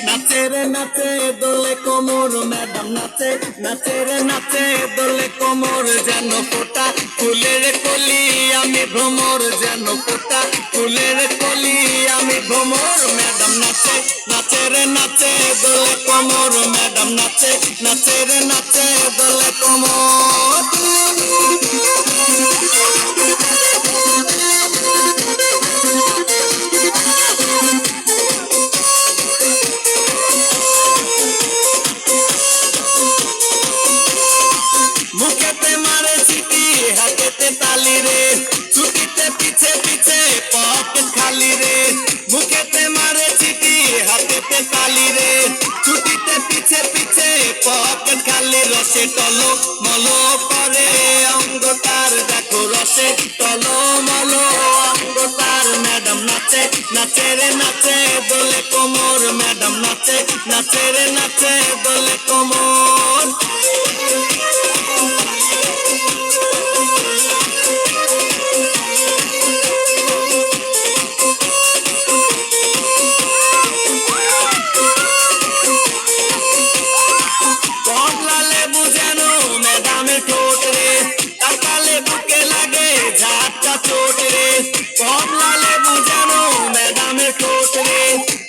নাচে রে নাচে দোলে কোমর ম্যাডাম নাচে নাচে রে নাচে দোলে কোমর যেন ফোটা ফুলের কলি আমি ভ্রমর যেন ফোটা ফুলের কলি আমি ভ্রমর ম্যাডাম নাচে নাচে রে নাচে দোলে কোমর ম্যাডাম নাচে নাচে রে নাচে দোলে কোমর মুখেতে মারে চিঠি হাতেতে তালি রে ছুটিতে পিছে পিছে পকেট খালি রে মুখেতে মারে চিঠি হাতেতে তালি রে ছুটিতে পিছে পিছে পকেট খালি রসে টলো মলো করে অঙ্গটার দেখো রসে টলো মলো অঙ্গটার ম্যাডাম নাচে নাচে রে নাচে দোলে কোমর ম্যাডাম নাচে নাচে রে নাচে দোলে কোমর কমলালে বুঝানো ম্যাডামের ঠোঁট রে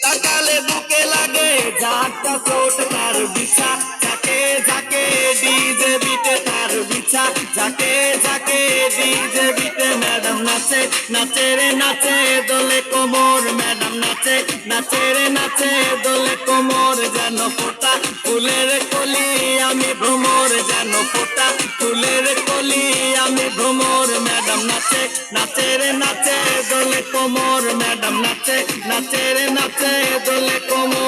তাকালে বুকে লাগে ঝাঁকটা চোট তার বিছা যাকে যাকে ডিজে বিটে তার বিছা যাকে যাকে ডিজে বিটে ম্যাডাম নাচে নাচে রে নাচে দোলে কোমর ম্যাডাম নাচে নাচে রে নাচে দোলে কোমর যেন ফোটা ফুলের কলি আমি ভ্রমর যেন ফোটা ফুলের কলি আমি ভ্রমর ম্যাডাম নাচে নাচে রে নাচে দোলে কোমর ম্যাডাম নাচে নাচে রে নাচে দোলে কোমর